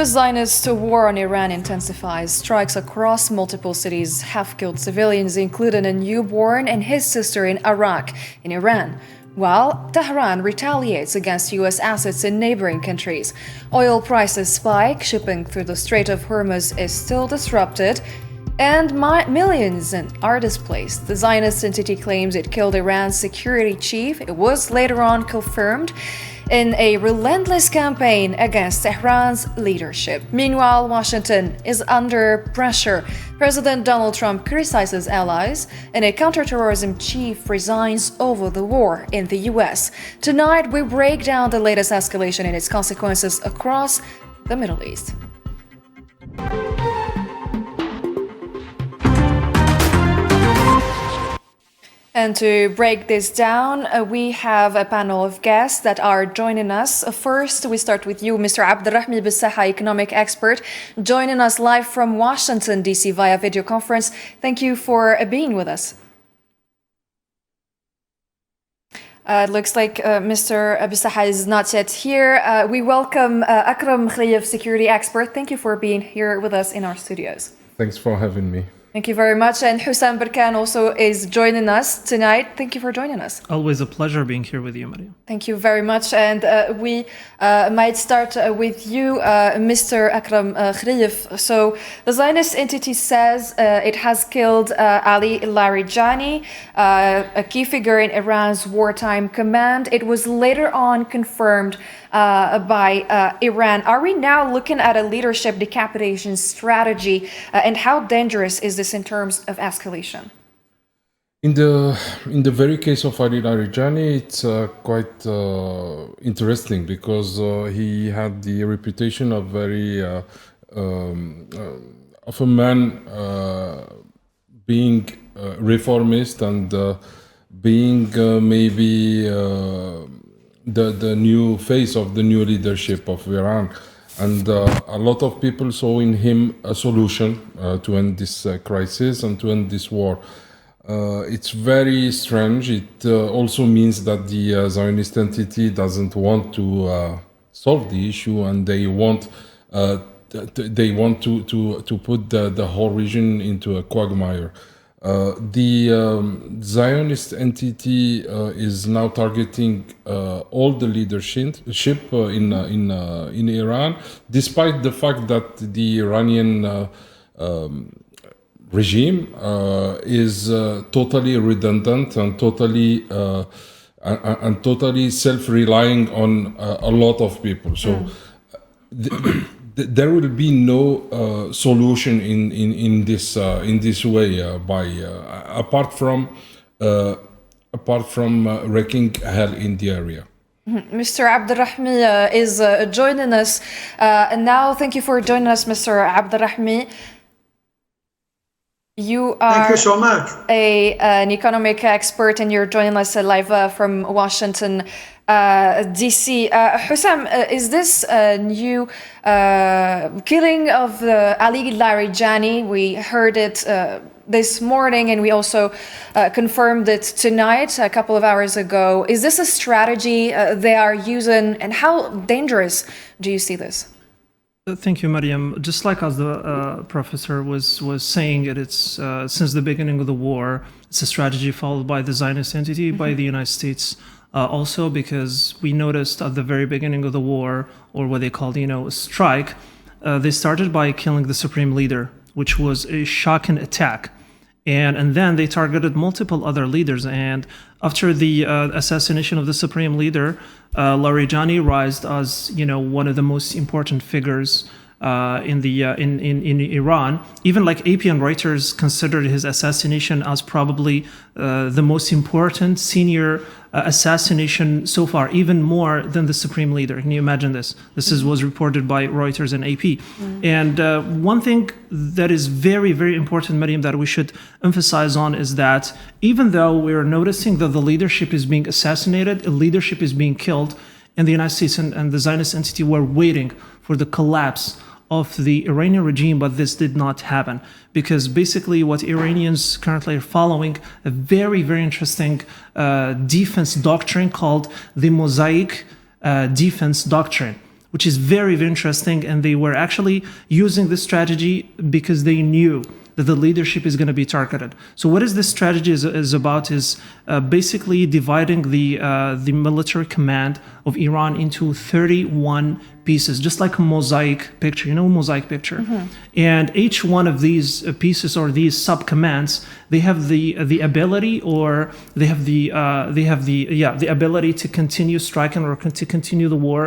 U.S. Zionist war on Iran intensifies. Strikes across multiple cities have killed civilians, including a newborn and his sister in Iraq and Iran, while Tehran retaliates against U.S. assets in neighboring countries. Oil prices spike, shipping through the Strait of Hormuz is still disrupted, and millions are displaced. The Zionist entity claims it killed Iran's security chief. It was later on confirmed in a relentless campaign against Tehran's leadership. Meanwhile, Washington is under pressure. President Donald Trump criticizes allies, and a counterterrorism chief resigns over the war in the U.S. Tonight, we break down the latest escalation and its consequences across the Middle East. And to break this down, we have a panel of guests that are joining us. First, we start with you, Mr. Abdelrahmi Bissaha, economic expert, joining us live from Washington, D.C. via video conference. Thank you for being with us. It looks like Mr. Bissaha is not yet here. We welcome Akram Khalif, security expert. Thank you for being here with us in our studios. Thanks for having me. Thank you very much. And Hussam Barkan also is joining us tonight. Thank you for joining us. Always a pleasure being here with you, Maria. Thank you very much. And we might start with you, Mr. Akram Khalif. So the Zionist entity says it has killed Ali Larijani, a key figure in Iran's wartime command. It was later on confirmed by Iran. Are we now looking at a leadership decapitation strategy, and how dangerous is this in terms of escalation? In the very case of Ali Larijani, it's quite interesting because he had the reputation of of a man being reformist and being maybe the new face of the new leadership of Iran. And a lot of people saw in him a solution to end this crisis and to end this war. It's very strange. It also means that the Zionist entity doesn't want to solve the issue, and they want to put the whole region into a quagmire. The Zionist entity is now targeting all the leadership in Iran, despite the fact that the Iranian regime is totally redundant and totally self-relying on a lot of people. So there will be no solution in this way apart from wreaking hell in the area. Mr. Abdelrahmi is joining us now. Thank you for joining us, Mr. Abdelrahmi. You are Thank you so much. An economic expert, and you're joining us live from Washington, D.C. Hussam, is this a new killing of Ali Larijani? We heard it this morning, and we also confirmed it tonight, a couple of hours ago. Is this a strategy they are using, and how dangerous do you see this? Thank you, Mariam. Just like as the professor was saying, it's since the beginning of the war, it's a strategy followed by the Zionist entity, by the United States also, because we noticed at the very beginning of the war, or what they called, a strike, they started by killing the supreme leader, which was a shocking attack. And then they targeted multiple other leaders. And after the assassination of the supreme leader, Larijani rised as one of the most important figures in Iran. Even like AP and Reuters considered his assassination as probably the most important senior assassination so far, even more than the supreme leader. Can you imagine this? This was reported by Reuters and AP. And one thing that is very, very important, Mariam, that we should emphasize on is that even though we're noticing that the leadership is being assassinated, leadership is being killed, and the United States and the Zionist entity were waiting for the collapse of the Iranian regime, but this did not happen because basically what Iranians currently are following a very, very interesting defense doctrine called the Mosaic defense doctrine, which is very, very interesting. And they were actually using this strategy because they knew that the leadership is going to be targeted. So what is this strategy is about is basically dividing the military command of Iran into 31 pieces, just like a mosaic picture, mosaic picture. Mm-hmm. And each one of these pieces or these sub-commands, they have the ability, or they have the ability to continue striking or to continue the war,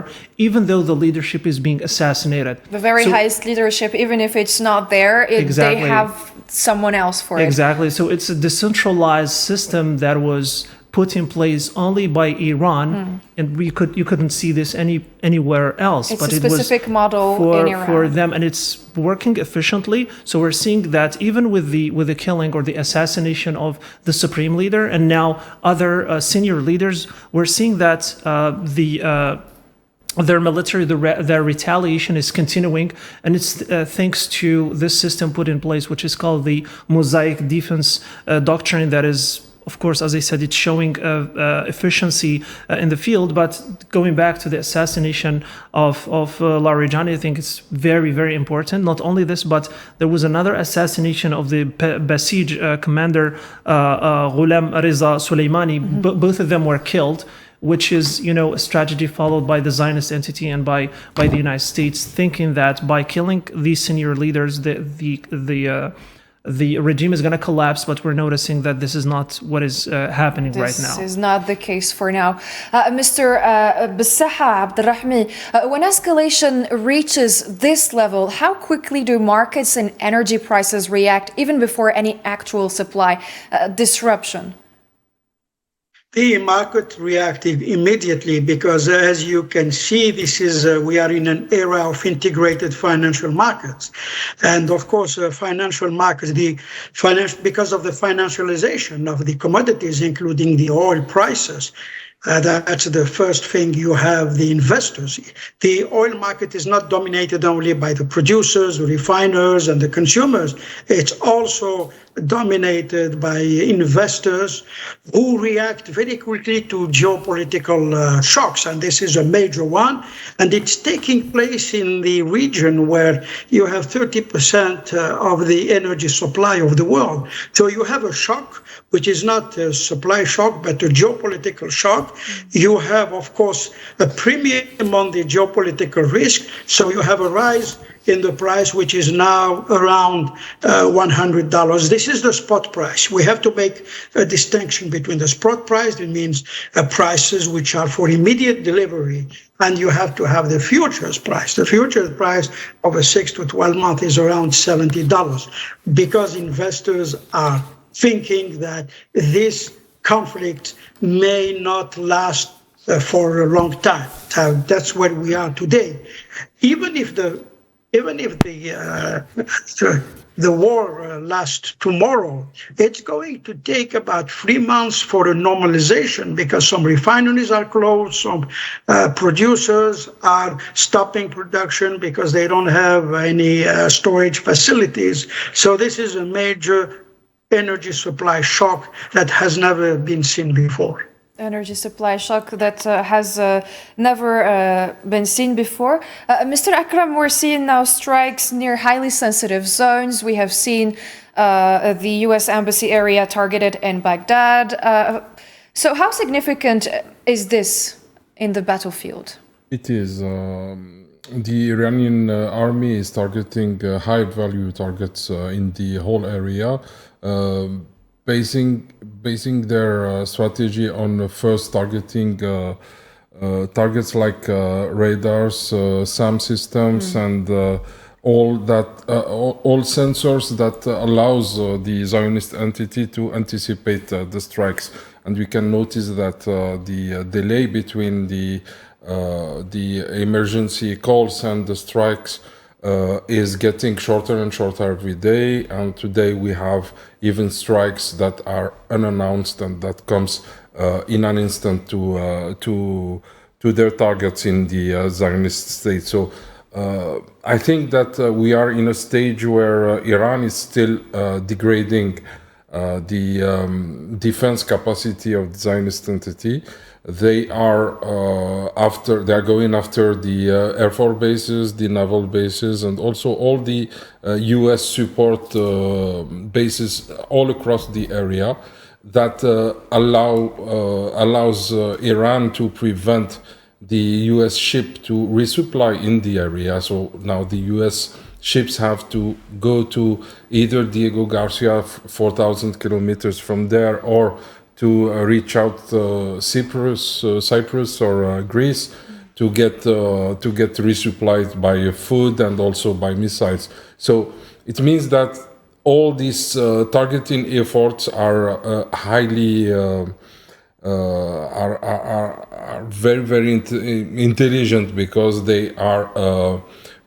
even though the leadership is being assassinated. The very highest leadership, even if it's not there, exactly. They have someone else for it. Exactly. So it's a decentralized system that was put in place only by Iran, and you couldn't see this anywhere else. It's a specific model in Iran for them, and it's working efficiently. So we're seeing that even with the killing or the assassination of the supreme leader and now other senior leaders, we're seeing that their military, their retaliation is continuing, and it's thanks to this system put in place, which is called the mosaic defense doctrine. That is, of course, as I said, it's showing efficiency in the field. But going back to the assassination of Larijani, I think it's very, very important. Not only this, but there was another assassination of the Basij commander, Ghulam Reza Soleimani. Mm-hmm. Both of them were killed, which is, a strategy followed by the Zionist entity and by the United States, thinking that by killing these senior leaders, the regime is going to collapse. But we're noticing that this is not what is happening right now. This is not the case for now. Mr. Bissaha Abdurrahmi, when escalation reaches this level, how quickly do markets and energy prices react, even before any actual supply disruption? The market reacted immediately because, as you can see, we are in an era of integrated financial markets, and of course, financial markets, because of the financialization of the commodities, including the oil prices. That's the first thing. You have the investors. The oil market is not dominated only by the producers, refiners, and the consumers. It's also dominated by investors who react very quickly to geopolitical shocks. And this is a major one. And it's taking place in the region where you have 30% of the energy supply of the world. So you have a shock, which is not a supply shock, but a geopolitical shock. You have, of course, a premium on the geopolitical risk. So you have a rise in the price, which is now around $100. This is the spot price. We have to make a distinction between the spot price, it means prices which are for immediate delivery, and you have to have the futures price. The futures price of a 6 to 12 month is around $70, because investors are thinking that this conflict may not last for a long time. So that's where we are today. Even if the war lasts tomorrow, it's going to take about 3 months for a normalization, because some refineries are closed, some producers are stopping production because they don't have any storage facilities. So this is a major energy supply shock that has never been seen before. Energy supply shock that has never been seen before. Mr. Akram, we're seeing now strikes near highly sensitive zones. We have seen the U.S. Embassy area targeted in Baghdad. So how significant is this in the battlefield? It is. The Iranian army is targeting high-value targets in the whole area, basing their strategy on first targeting targets like radars, SAM systems, and all sensors that allows the Zionist entity to anticipate the strikes. And we can notice that the delay between the emergency calls and the strikes is getting shorter and shorter every day. And today we have even strikes that are unannounced and that comes in an instant to their targets in the Zionist state. So I think that we are in a stage where Iran is still degrading the defense capacity of the Zionist entity. They are going after the air force bases, the naval bases, and also all the U.S. support bases all across the area that allows Iran to prevent the U.S. ship to resupply in the area. So now the U.S. ships have to go to either Diego Garcia, 4,000 kilometers from there, or to reach out Cyprus or Greece to get resupplied by food and also by missiles. So it means that all these targeting efforts are highly are very, very intelligent, because they are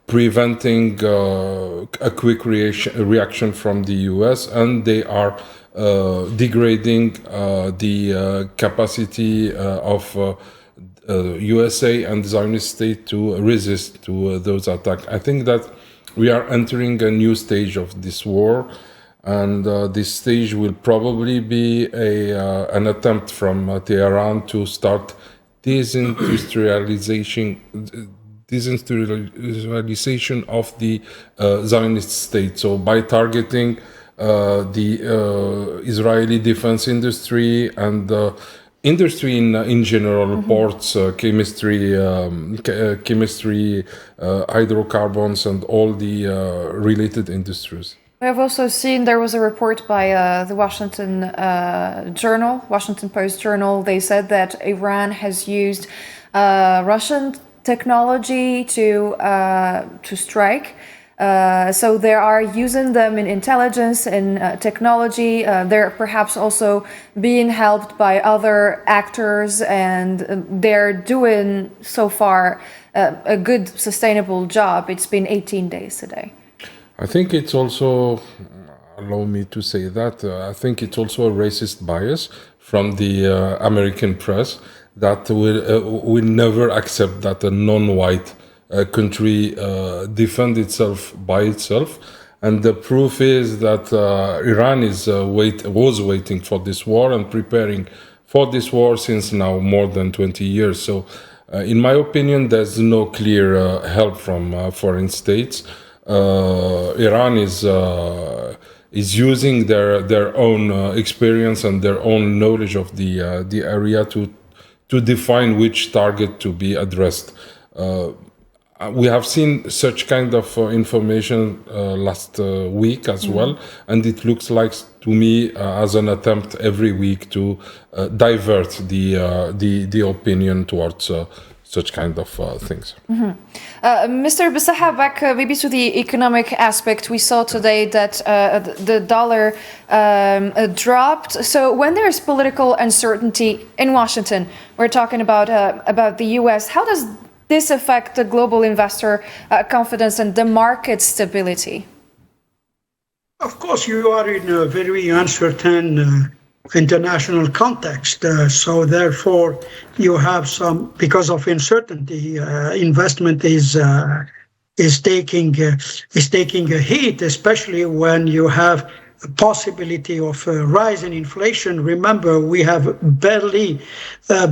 preventing a quick reaction from the US, and they are degrading the capacity of USA and the Zionist state to resist to those attacks. I think that we are entering a new stage of this war, and this stage will probably be an attempt from Tehran to start desindustrialization of the Zionist state. So by targeting the Israeli defense industry and industry in general, ports, chemistry, hydrocarbons, and all the related industries. We have also seen there was a report by the Washington Post journal. They said that Iran has used Russian technology to strike. So they are using them in intelligence and technology. They're perhaps also being helped by other actors, and they're doing so far a good, sustainable job. It's been 18 days today. I think it's also, allow me to say that, I think it's also a racist bias from the American press that will never accept that a non-white country defend itself by itself, and the proof is that Iran was waiting for this war and preparing for this war since now more than 20 years. So, in my opinion, there's no clear help from foreign states. Iran is using their own experience and their own knowledge of the area to define which target to be addressed. We have seen such kind of information last week as well, and it looks like to me as an attempt every week to divert the opinion towards such kind of things. Mr. Besaha, back maybe to the economic aspect, we saw today that the dollar dropped. So when there's political uncertainty in Washington, we're talking about the U.S., how does this affect the global investor confidence and the market stability? Of course, you are in a very uncertain international context. So therefore, you have some, because of uncertainty, investment is taking a hit, especially when you have a possibility of a rise in inflation. Remember, we have barely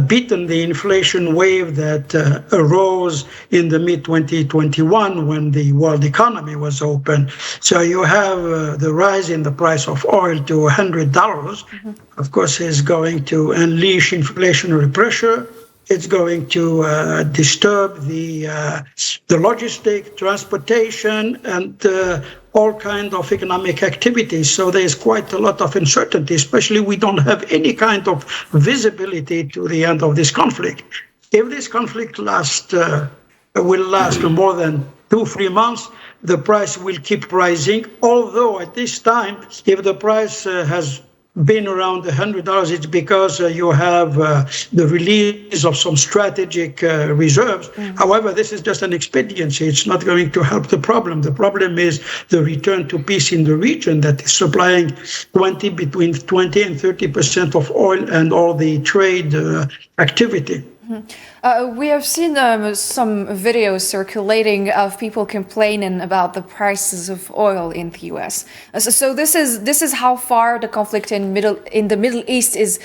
beaten the inflation wave that arose in the mid-2021 when the world economy was open. So you have the rise in the price of oil to $100, of course, is going to unleash inflationary pressure. It's going to disturb the logistic, transportation, and all kinds of economic activities. So there's quite a lot of uncertainty, especially we don't have any kind of visibility to the end of this conflict. If this conflict will last more than 2-3 months, the price will keep rising. Although at this time, if the price has been around $100, it's because you have the release of some strategic reserves. However, this is just an expediency. It's not going to help the problem. The problem is the return to peace in the region that is supplying between 20 and 30% of oil and all the trade activity. We have seen some videos circulating of people complaining about the prices of oil in the U.S. So this is how far the conflict in the Middle East is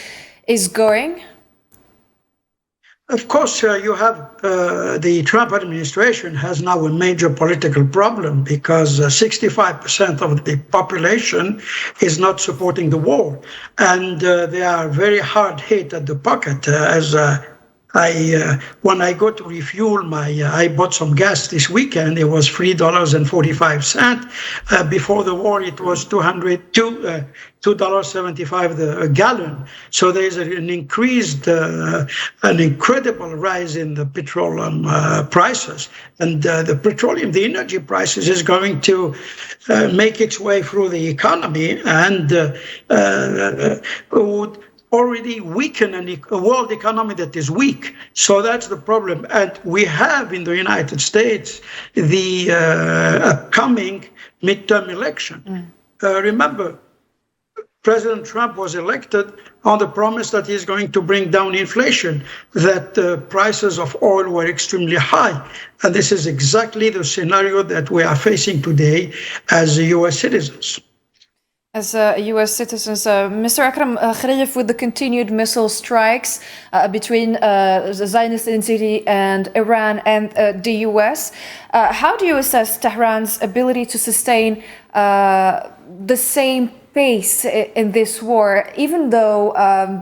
going. Of course, you have the Trump administration has now a major political problem because 65% of the population is not supporting the war, and they are very hard hit at the pocket. When I go to refuel I bought some gas this weekend. It was $3.45. Before the war, it was $2.75 a gallon. So there is an incredible rise in the petroleum prices, and the energy prices is going to make its way through the economy and would already weaken a world economy that is weak. So that's the problem. And we have in the United States the upcoming midterm election. Remember, President Trump was elected on the promise that he's going to bring down inflation, that prices of oil were extremely high. And this is exactly the scenario that we are facing today as U.S. citizens. As U.S. citizens, Mr. Akram Khalif, with the continued missile strikes between the Zionist entity and Iran and the U.S., how do you assess Tehran's ability to sustain the same pace in this war, even though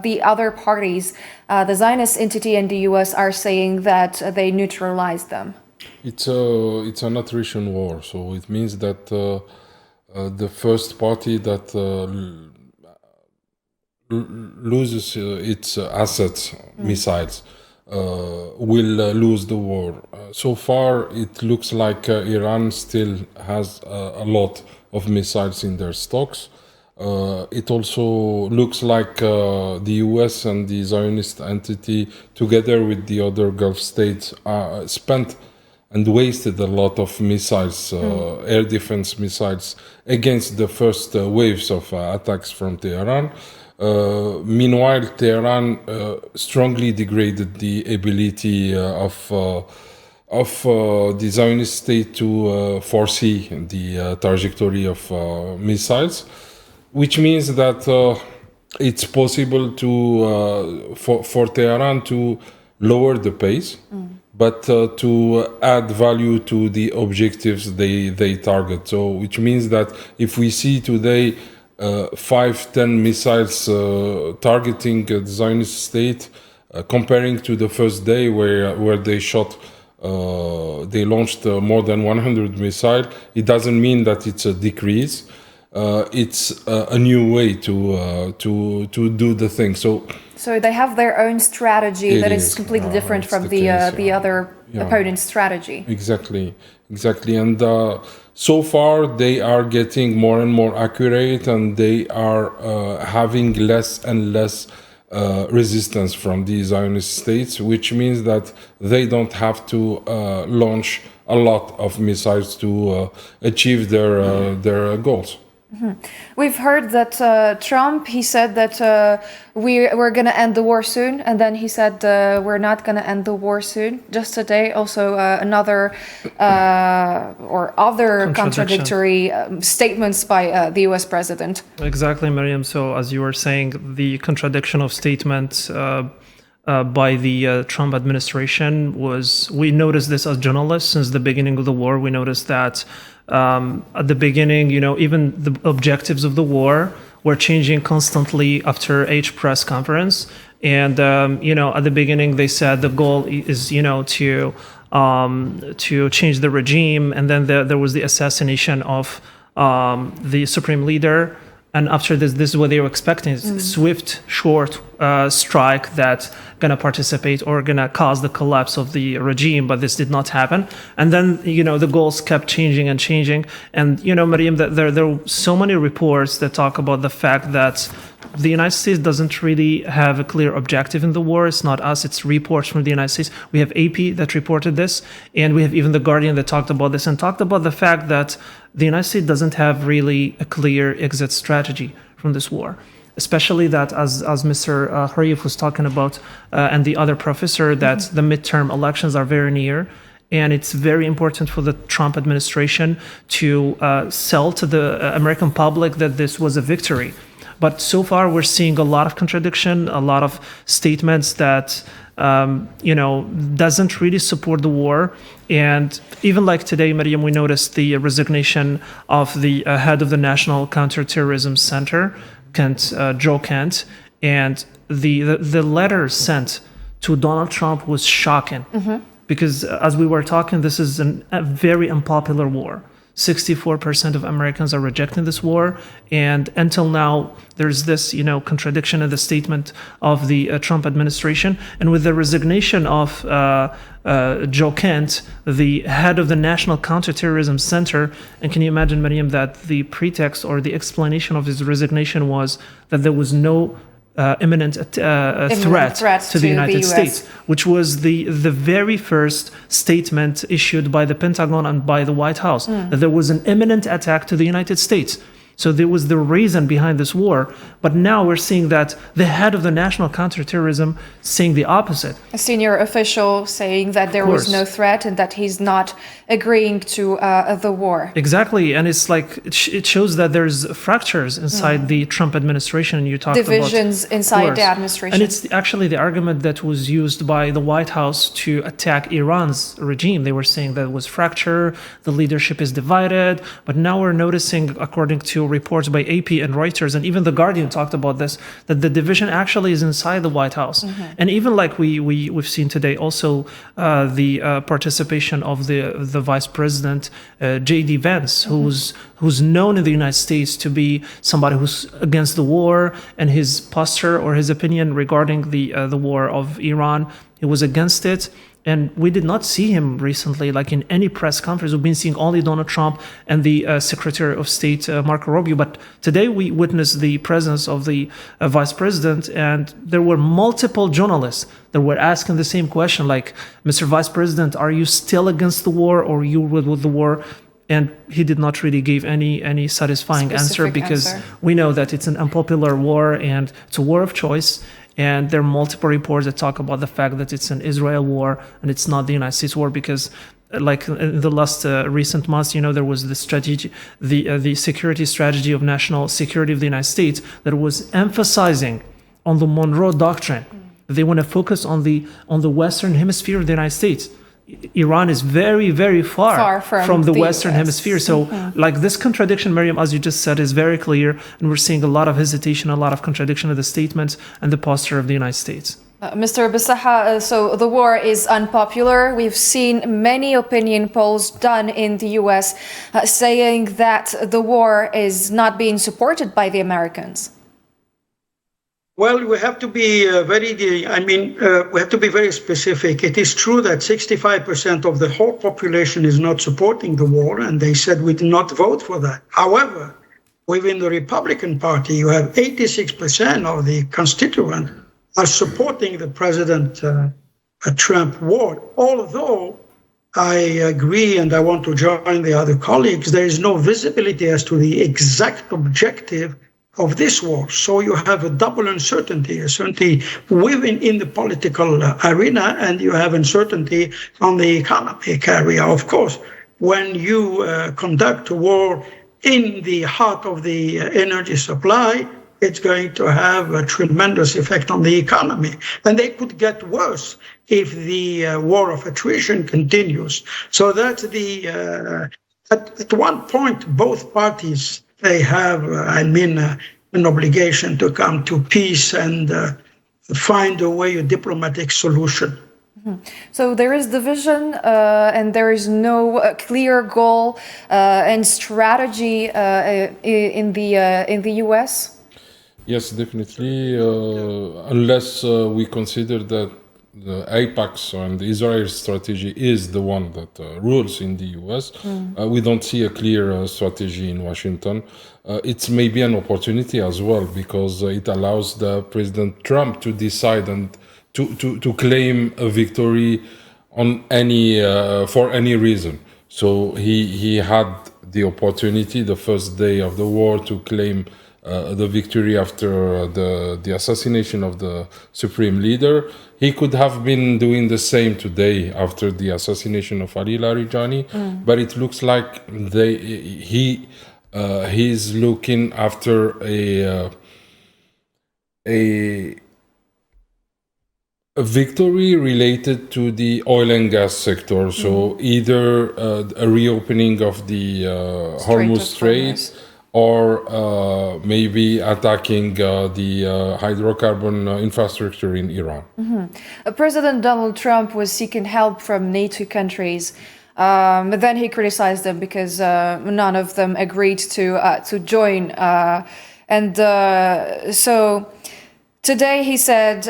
the other parties, the Zionist entity and the U.S., are saying that they neutralized them? It's an attrition war, so it means that the first party that loses its assets, missiles, will lose the war. So far, it looks like Iran still has a lot of missiles in their stocks. It also looks like the US and the Zionist entity, together with the other Gulf states, spent and wasted a lot of missiles, air defense missiles, against the first waves of attacks from Tehran. Meanwhile, Tehran strongly degraded the ability of the Zionist state to foresee the trajectory of missiles, which means that it's possible to for Tehran to lower the pace, but to add value to the objectives they target. So, which means that if we see today 5-10 missiles targeting the Zionist state, comparing to the first day where they shot, they launched more than 100 missiles, it doesn't mean that it's a decrease. It's a new way to do the thing. So they have their own strategy that is completely different from the other opponent's strategy. Exactly. And so far they are getting more and more accurate, and they are having less and less resistance from the Zionist states, which means that they don't have to launch a lot of missiles to achieve their goals. We've heard that Trump, he said that we're going to end the war soon, and then he said we're not going to end the war soon. Just today, also another or other contradictory statements by the U.S. president. Exactly, Mariam. So as you were saying, the contradiction of statements by the Trump administration was, we noticed this as journalists since the beginning of the war. We noticed that at the beginning, even the objectives of the war were changing constantly after each press conference. And, at the beginning, they said the goal is, to change the regime. And then there was the assassination of the supreme leader. And after this is what they were expecting, swift, short strike that's going to participate or going to cause the collapse of the regime, but this did not happen. And then, the goals kept changing and changing. And, Mariam, that there are so many reports that talk about the fact that the United States doesn't really have a clear objective in the war. It's not us, it's reports from the United States. We have AP that reported this, and we have even The Guardian that talked about this and talked about the fact that the United States doesn't have really a clear exit strategy from this war. especially that as Mr. Harif was talking about, and the other professor, that the midterm elections are very near. And it's very important for the Trump administration to sell to the American public that this was a victory. But so far, we're seeing a lot of contradiction, a lot of statements that, doesn't really support the war. And even like today, Mariam, we noticed the resignation of the head of the National Counterterrorism Center, Joe Kent. And the letter sent to Donald Trump was shocking. Because as we were talking, this is a very unpopular war. 64% of Americans are rejecting this war. And until now, there's this, contradiction in the statement of the Trump administration. And with the resignation of Joe Kent, the head of the National Counterterrorism Center, and can you imagine, Mariam, that the pretext or the explanation of his resignation was that there was no imminent threat to the United States, which was the very first statement issued by the Pentagon and by the White House, that there was an imminent attack to the United States. So there was the reason behind this war. But now we're seeing that the head of the National Counterterrorism saying the opposite. A senior official saying that there was no threat and that he's not agreeing to the war. Exactly. And it's like, it shows that there's fractures inside the Trump administration. And you talked about divisions inside the administration. And it's actually the argument that was used by the White House to attack Iran's regime. They were saying that it was fracture, the leadership is divided. But now we're noticing, according to reports by AP and Reuters, and even The Guardian talked about this, that the division actually is inside the White House. And even like we've seen today also the participation of the Vice President, J.D. Vance, who's known in the United States to be somebody who's against the war, and his posture or his opinion regarding the war of Iran, he was against it. And we did not see him recently, like in any press conference. We've been seeing only Donald Trump and the Secretary of State, Marco Rubio. But today we witnessed the presence of the Vice President, and there were multiple journalists that were asking the same question, like, Mr. Vice President, are you still against the war, or you with the war? And he did not really give any satisfying answer, because we know that it's an unpopular war and it's a war of choice. And there are multiple reports that talk about the fact that it's an Israel war and it's not the United States war, because like in the last recent months, there was the strategy, the security strategy of national security of the United States that was emphasizing on the Monroe Doctrine. They want to focus on the Western Hemisphere of the United States. Iran is very, very far from the Western Hemisphere. So like this contradiction, Mariam, as you just said, is very clear. And we're seeing a lot of hesitation, a lot of contradiction of the statements and the posture of the United States. Mr. Basaha, so the war is unpopular. We've seen many opinion polls done in the US saying that the war is not being supported by the Americans. Well, we have to be we have to be very specific. It is true that 65% of the whole population is not supporting the war, and they said we did not vote for that. However, within the Republican Party, you have 86% of the constituents are supporting the President Trump war. Although I agree, and I want to join the other colleagues, there is no visibility as to the exact objective of this war. So you have a double uncertainty, in the political arena, and you have uncertainty on the economic area. Of course, when you conduct a war in the heart of the energy supply, it's going to have a tremendous effect on the economy. And they could get worse if the war of attrition continues. So that's at one point, both parties, they have, an obligation to come to peace and find a diplomatic solution. So there is division and there is no clear goal and strategy in the US? Yes, definitely. Unless we consider that the AIPAC's and the Israel strategy is the one that rules in the US. We don't see a clear strategy in Washington. It's maybe an opportunity as well, because it allows the President Trump to decide and to claim a victory on for any reason. So he had the opportunity the first day of the war to claim the victory after the assassination of the supreme leader. He could have been doing the same today after the assassination of Ali Larijani, but it looks like he's looking after a victory related to the oil and gas sector. So either a reopening of the Hormuz Strait, or maybe attacking the hydrocarbon infrastructure in Iran. President Donald Trump was seeking help from NATO countries, but then he criticized them because none of them agreed to join. So today he said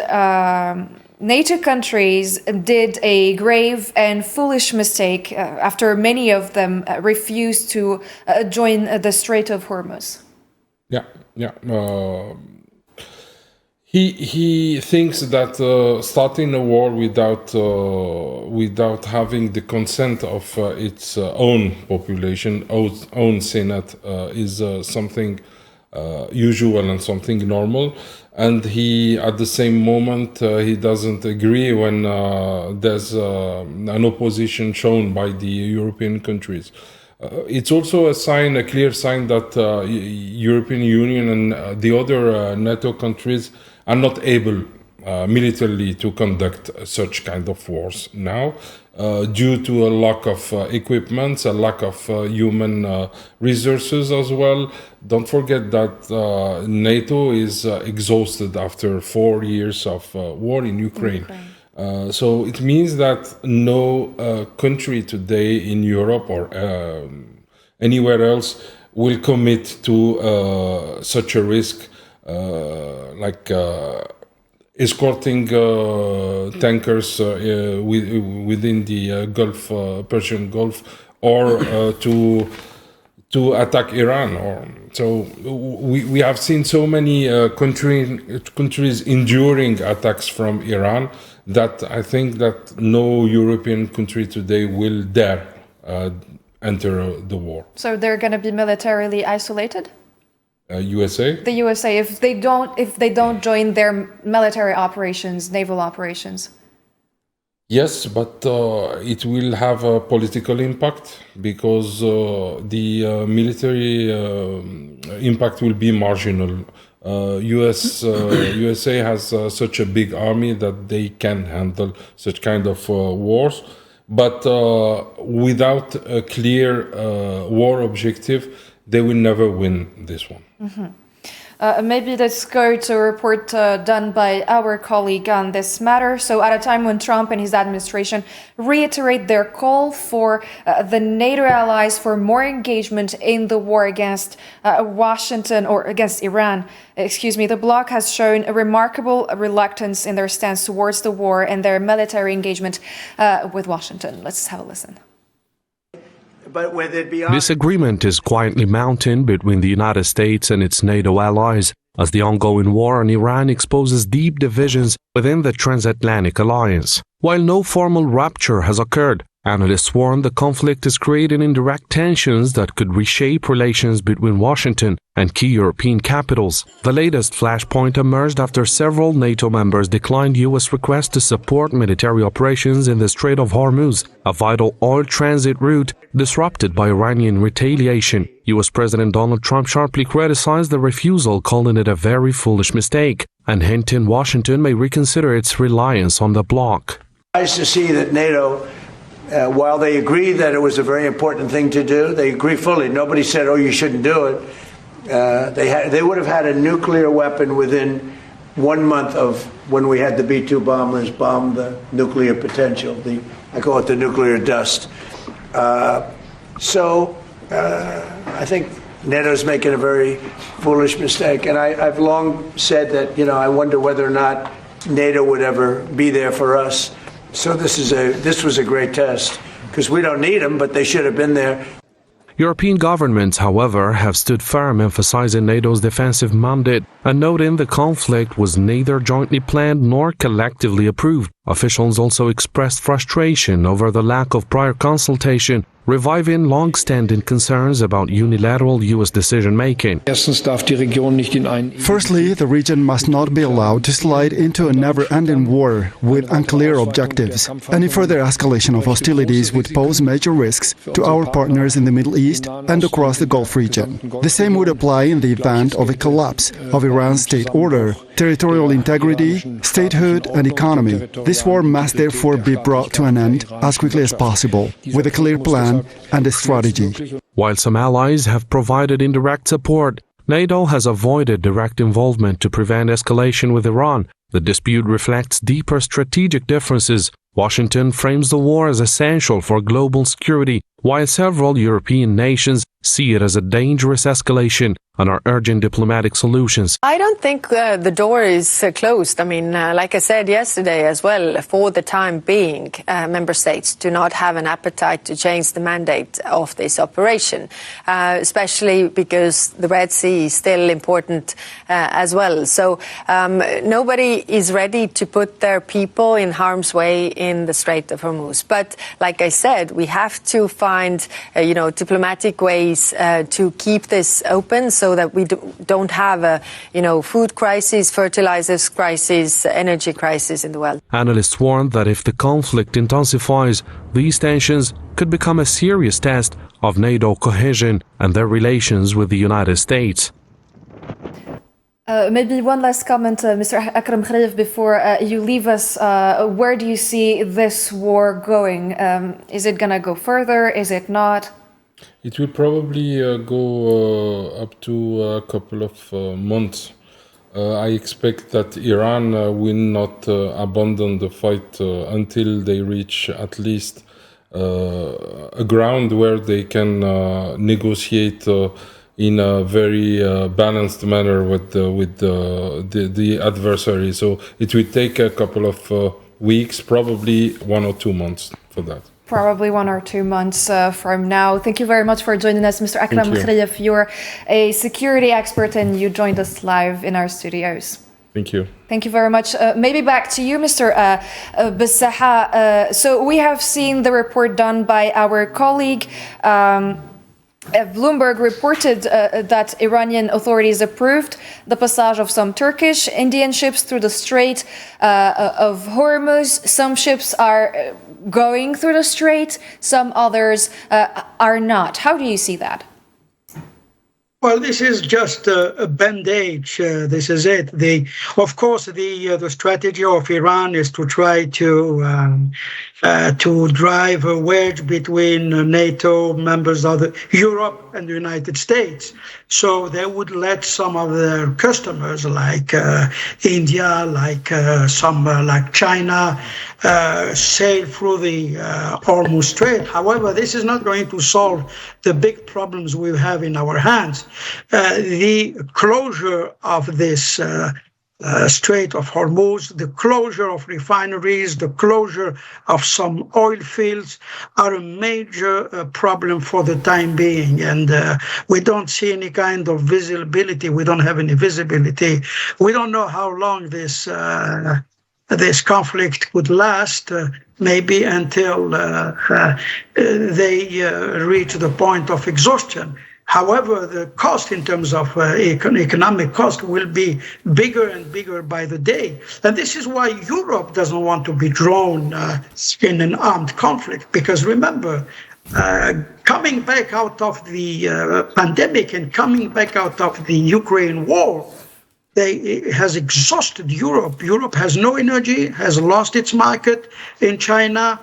NATO countries did a grave and foolish mistake after many of them refused to join the Strait of Hormuz. He thinks that starting a war without having the consent of its own population, own Senate, is something usual and something normal. And he, at the same moment, he doesn't agree when there's an opposition shown by the European countries. It's also a clear sign that European Union and the other NATO countries are not able militarily to conduct such kind of wars now, due to a lack of equipment, a lack of human resources as well. Don't forget that NATO is exhausted after 4 years of war in Ukraine. So it means that no country today in Europe or anywhere else will commit to such a risk, like escorting tankers within the Persian Gulf, or to attack Iran. So we have seen so many countries enduring attacks from Iran that I think that no European country today will dare enter the war. So they're going to be militarily isolated? USA? The USA, if they don't join their military operations, naval operations. Yes, but it will have a political impact, because the military impact will be marginal. USA has such a big army that they can handle such kind of wars, but without a clear war objective, they will never win this one. Maybe let's go to a report done by our colleague on this matter. So at a time when Trump and his administration reiterate their call for the NATO allies for more engagement in the war against Washington, or against Iran, the bloc has shown a remarkable reluctance in their stance towards the war and their military engagement with Washington. Let's have a listen. This agreement is quietly mounting between the United States and its NATO allies, as the ongoing war on Iran exposes deep divisions within the transatlantic alliance. While no formal rupture has occurred, analysts warn the conflict is creating indirect tensions that could reshape relations between Washington and key European capitals. The latest flashpoint emerged after several NATO members declined U.S. requests to support military operations in the Strait of Hormuz, a vital oil transit route disrupted by Iranian retaliation. U.S. President Donald Trump sharply criticized the refusal, calling it a very foolish mistake, and hinting Washington may reconsider its reliance on the bloc. Nice to see that NATO, while they agree that it was a very important thing to do, they agree fully. Nobody said, oh, you shouldn't do it. They would have had a nuclear weapon within 1 month of when we had the B-2 bombers bomb the nuclear potential. I call it the nuclear dust. I think NATO's making a very foolish mistake. And I've long said that, I wonder whether or not NATO would ever be there for us. So this was a great test, because we don't need them, but they should have been there. European governments, however, have stood firm, emphasizing NATO's defensive mandate and noting the conflict was neither jointly planned nor collectively approved. Officials also expressed frustration over the lack of prior consultation reviving long-standing concerns about unilateral U.S. decision-making. Firstly, the region must not be allowed to slide into a never-ending war with unclear objectives. Any further escalation of hostilities would pose major risks to our partners in the Middle East and across the Gulf region. The same would apply in the event of a collapse of Iran's state order, territorial integrity, statehood, and economy. This war must therefore be brought to an end as quickly as possible, with a clear plan and a strategy. While some allies have provided indirect support, NATO has avoided direct involvement to prevent escalation with Iran. The dispute reflects deeper strategic differences. Washington frames the war as essential for global security, while several European nations see it as a dangerous escalation and are urging diplomatic solutions. I don't think the door is closed. I mean, like I said yesterday as well, for the time being, member states do not have an appetite to change the mandate of this operation, especially because the Red Sea is still important as well. So nobody is ready to put their people in harm's way in the Strait of Hormuz. But like I said, we have to find, diplomatic ways to keep this open, so that we don't have a, food crisis, fertilizers crisis, energy crisis in the world. Analysts warn that if the conflict intensifies, these tensions could become a serious test of NATO cohesion and their relations with the United States. Maybe one last comment, Mr. Akram Khalif, before you leave us. Where do you see this war going? Is it going to go further? Is it not? It will probably go up to a couple of months. I expect that Iran will not abandon the fight until they reach at least a ground where they can negotiate in a very balanced manner with the adversary. So it will take a couple of weeks, probably 1 or 2 months for that. Probably 1 or 2 months from now. Thank you very much for joining us, Mr. Akram Khalif. You're a security expert and you joined us live in our studios. Thank you. Thank you very much. Maybe back to you, Mr. Bissaha. So we have seen the report done by our colleague. Bloomberg reported that Iranian authorities approved the passage of some Turkish, Indian ships through the Strait of Hormuz. Some ships are going through the strait, some others are not. How do you see that? Well, this is just a bandage. This is it. Of course, the strategy of Iran is to try to drive a wedge between NATO members of Europe and the United States. So they would let some of their customers, like India, like like China, sail through the Hormuz Strait. However, this is not going to solve the big problems we have in our hands. The closure of this Strait of Hormuz, the closure of refineries, the closure of some oil fields are a major problem for the time being. And we don't see any kind of visibility. We don't have any visibility. We don't know how long this conflict could last, maybe until they reach the point of exhaustion. However, the cost in terms of economic cost will be bigger and bigger by the day. And this is why Europe doesn't want to be drawn in an armed conflict. Because remember, coming back out of the pandemic and coming back out of the Ukraine war, it has exhausted Europe. Europe has no energy, has lost its market in China,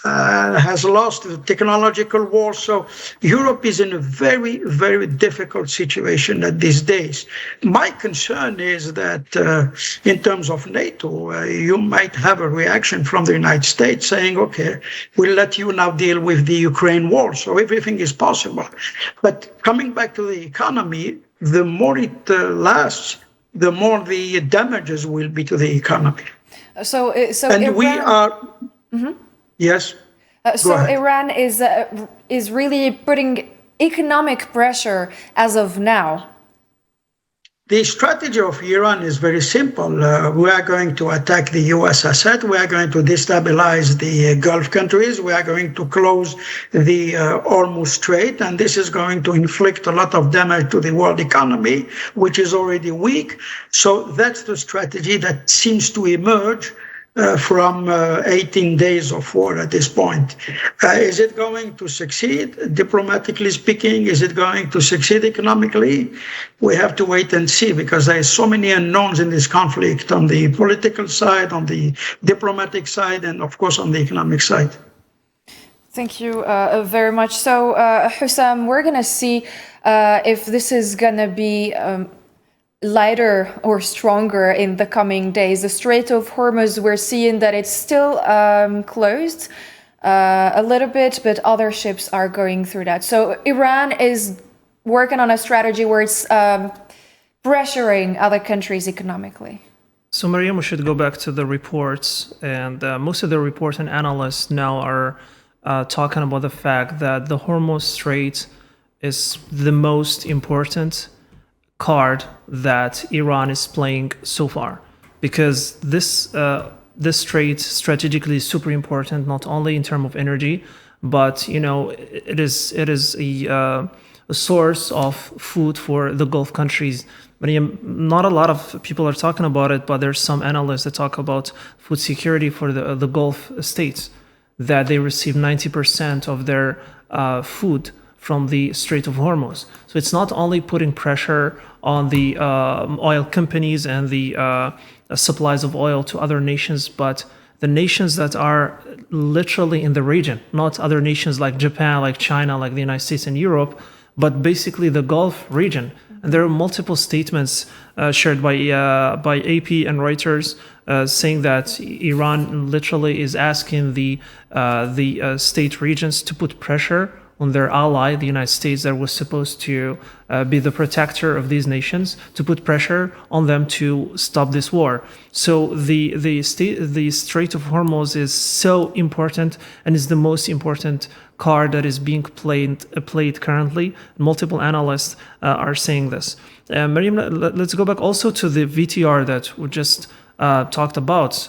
has lost the technological war. So Europe is in a very, very difficult situation at these days. My concern is that in terms of NATO, you might have a reaction from the United States saying, okay, we'll let you now deal with the Ukraine war. So everything is possible. But coming back to the economy, the more it lasts, the more the damages will be to the economy. So and Iran, we are... Mm-hmm. Yes. So Iran is really putting economic pressure as of now. The strategy of Iran is very simple. We are going to attack the U.S. asset. We are going to destabilize the Gulf countries. We are going to close the Hormuz Strait, and this is going to inflict a lot of damage to the world economy, which is already weak. So that's the strategy that seems to emerge from 18 days of war at this point. Is it going to succeed, diplomatically speaking? Is it going to succeed economically? We have to wait and see, because there are so many unknowns in this conflict on the political side, on the diplomatic side, and of course on the economic side. Thank you very much. So, Hussam, we're going to see if this is going to be lighter or stronger in the coming days. The Strait of Hormuz, we're seeing that it's still closed a little bit, but other ships are going through that. So Iran is working on a strategy where it's pressuring other countries economically. So Mariam, we should go back to the reports, and most of the reports and analysts now are talking about the fact that the Hormuz Strait is the most important card that Iran is playing so far, because this strait strategically is super important, not only in terms of energy, but it is a source of food for the Gulf countries. But not a lot of people are talking about it, but there's some analysts that talk about food security for the Gulf states, that they receive 90% of their food from the Strait of Hormuz. So it's not only putting pressure on the oil companies and the supplies of oil to other nations, but the nations that are literally in the region, not other nations like Japan, like China, like the United States and Europe, but basically the Gulf region. And there are multiple statements shared by AP and Reuters saying that Iran literally is asking the state regions to put pressure on their ally, the United States, that was supposed to be the protector of these nations, to put pressure on them to stop this war. So the Strait of Hormuz is so important, and is the most important card that is being played currently. Multiple analysts are saying this. Mariam, let's go back also to the VTR that we just talked about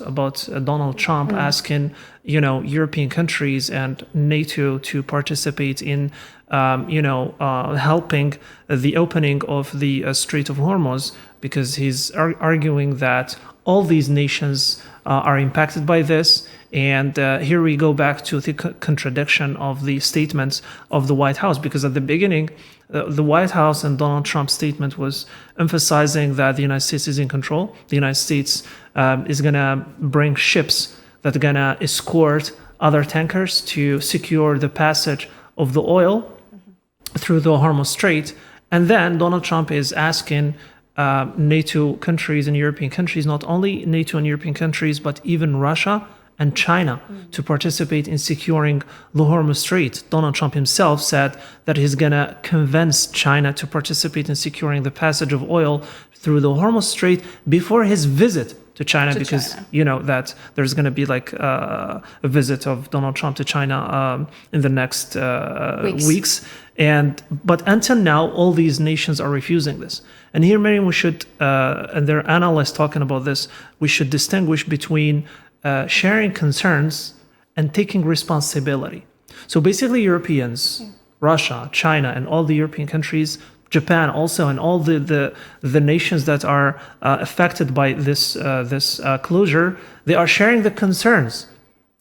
Donald Trump asking European countries and NATO to participate in helping the opening of the Strait of Hormuz, because he's arguing that all these nations are impacted by this. And here we go back to the contradiction of the statements of the White House, because at the beginning, the White House and Donald Trump's statement was emphasizing that the United States is in control. The United States is going to bring ships that are going to escort other tankers to secure the passage of the oil through the Hormuz Strait. And then Donald Trump is asking NATO countries and European countries, not only NATO and European countries, but even Russia and China, to participate in securing the Hormuz Strait. Donald Trump himself said that he's going to convince China to participate in securing the passage of oil through the Hormuz Strait before his visit to China, because that there's going to be like a visit of Donald Trump to China in the next weeks. But until now, all these nations are refusing this. And here, Mariam, we should, and there are analysts talking about this, we should distinguish between sharing concerns and taking responsibility. So basically Europeans, Russia, China, and all the European countries, Japan also, and all the nations that are affected by this closure, they are sharing the concerns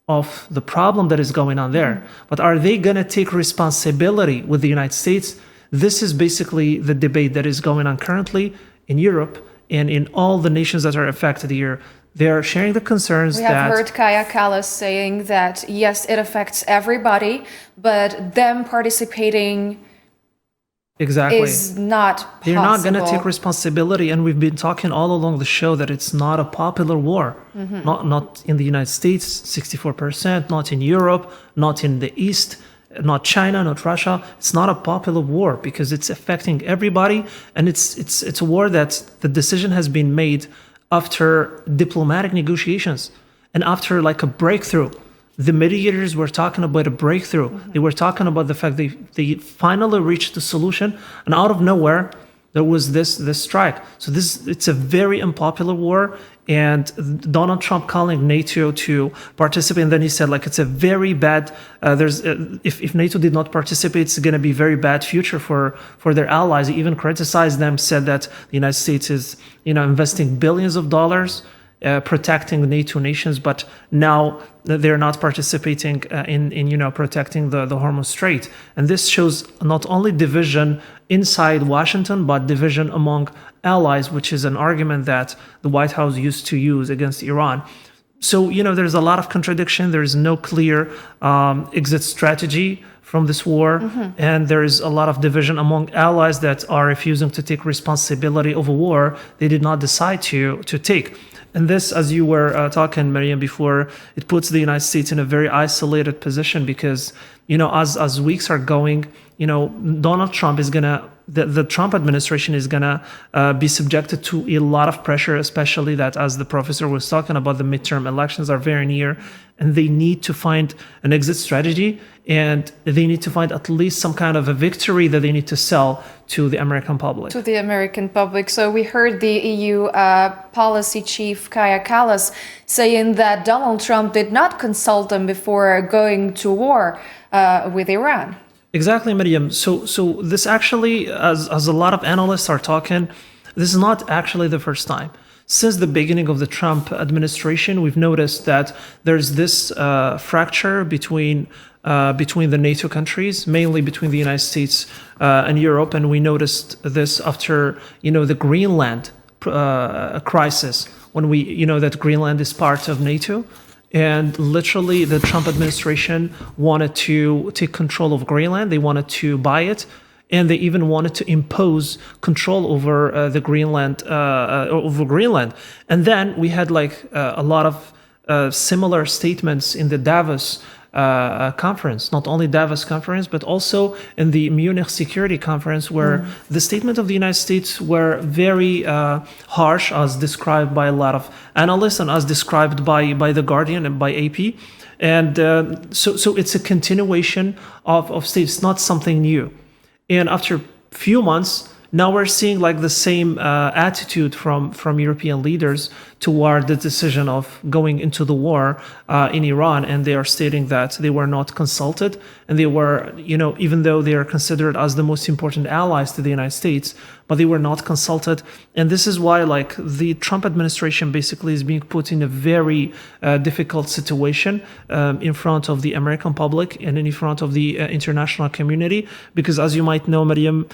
of the problem that is going on there. But are they going to take responsibility with the United States? This is basically the debate that is going on currently in Europe and in all the nations that are affected here. They are sharing the concerns that... We have heard Kaja Kallas saying that, yes, it affects everybody, but them participating is not possible. They're not going to take responsibility, and we've been talking all along the show that it's not a popular war. Not in the United States, 64%, not in Europe, not in the East, not China, not Russia. It's not a popular war because it's affecting everybody, and it's a war that the decision has been made after diplomatic negotiations and after like a breakthrough. The mediators were talking about a breakthrough. They were talking about the fact they finally reached the solution, and out of nowhere, there was this strike. So it's a very unpopular war, and Donald Trump calling NATO to participate, and then he said like it's a very bad. If NATO did not participate, it's going to be very bad future for their allies. He even criticized them, said that the United States is investing billions of dollars. Protecting NATO nations, but now they're not participating in protecting the Hormuz Strait, and this shows not only division inside Washington, but division among allies, which is an argument that the White House used to use against Iran. So there's a lot of contradiction. There is no clear exit strategy from this war, and there is a lot of division among allies that are refusing to take responsibility of a war they did not decide to take. And this, as you were talking, Mariam, before, it puts the United States in a very isolated position because, as weeks are going, Donald Trump is the Trump administration is gonna be subjected to a lot of pressure, especially that, as the professor was talking about, the midterm elections are very near, and they need to find an exit strategy, and they need to find at least some kind of a victory that they need to sell to the American public. So we heard the EU policy chief Kaja Kallas saying that Donald Trump did not consult them before going to war with Iran. Exactly, Mariam. So this actually, as a lot of analysts are talking, this is not actually the first time. Since the beginning of the Trump administration, we've noticed that there's this fracture between the NATO countries, mainly between the United States and Europe, and we noticed this after the Greenland crisis, when we that Greenland is part of NATO. And literally, the Trump administration wanted to take control of Greenland. They wanted to buy it, and they even wanted to impose control over the Greenland, And then we had a lot of similar statements in the Davos conference, not only Davos conference, but also in the Munich Security Conference, where the statement of the United States were very harsh, as described by a lot of analysts and as described by The Guardian and by AP. And so it's a continuation of states, not something new. And after a few months, now we're seeing the same attitude from European leaders toward the decision of going into the war in Iran, and they are stating that they were not consulted, and they were, even though they are considered as the most important allies to the United States, but they were not consulted. And this is why the Trump administration basically is being put in a very difficult situation in front of the American public and in front of the international community, because as you might know, Mariam,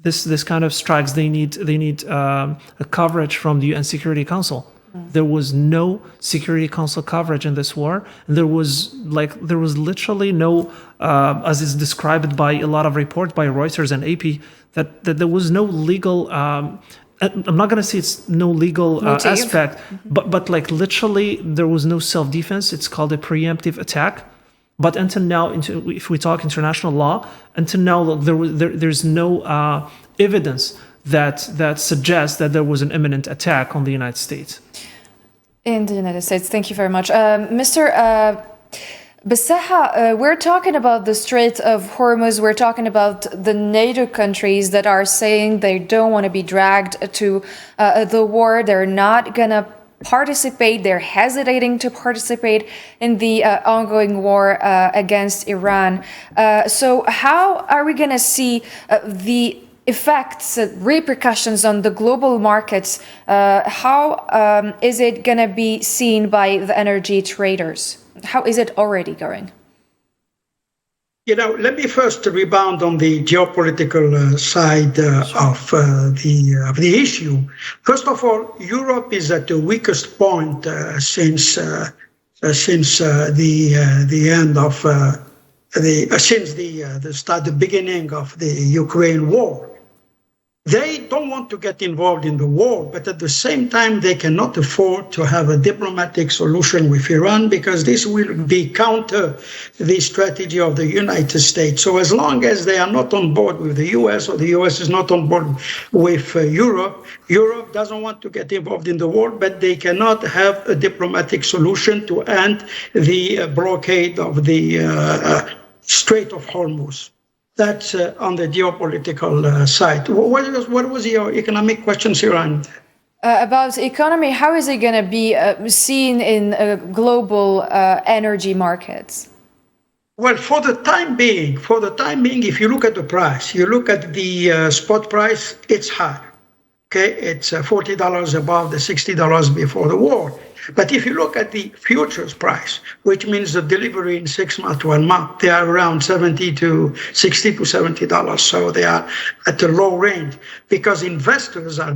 this kind of strikes, they need a coverage from the UN Security Council. There was no Security Council coverage in this war, and there was literally no, as is described by a lot of reports by Reuters and AP, that there was no legal. I'm not going to say it's no legal aspect, but literally there was no self-defense. It's called a preemptive attack. But until now, if we talk international law, until now there's no evidence that suggests that there was an imminent attack on the United States. In the United States, thank you very much, Mr. Besaha. We're talking about the Strait of Hormuz. We're talking about the NATO countries that are saying they don't want to be dragged to the war. They're not gonna participate. They're hesitating to participate in the ongoing war against Iran. So how are we going to see the effects, repercussions on the global markets? How is it going to be seen by the energy traders? How is it already going? Let me first rebound on the geopolitical side of the issue. First of all, Europe is at the weakest point since the beginning of the Ukraine war. They don't want to get involved in the war, but at the same time, they cannot afford to have a diplomatic solution with Iran, because this will be counter the strategy of the United States. So as long as they are not on board with the US, or the US is not on board with Europe, Europe doesn't want to get involved in the war, but they cannot have a diplomatic solution to end the blockade of the Strait of Hormuz. That's on the geopolitical side. What was your economic question, Siran? About economy, how is it going to be seen in global energy markets? Well, for the time being, if you look at the price, you look at the spot price, it's high. Okay, it's $40 above the $60 before the war. But if you look at the futures price, which means the delivery in 6 months to 1 month, they are around $60 to $70. So they are at a low range because investors are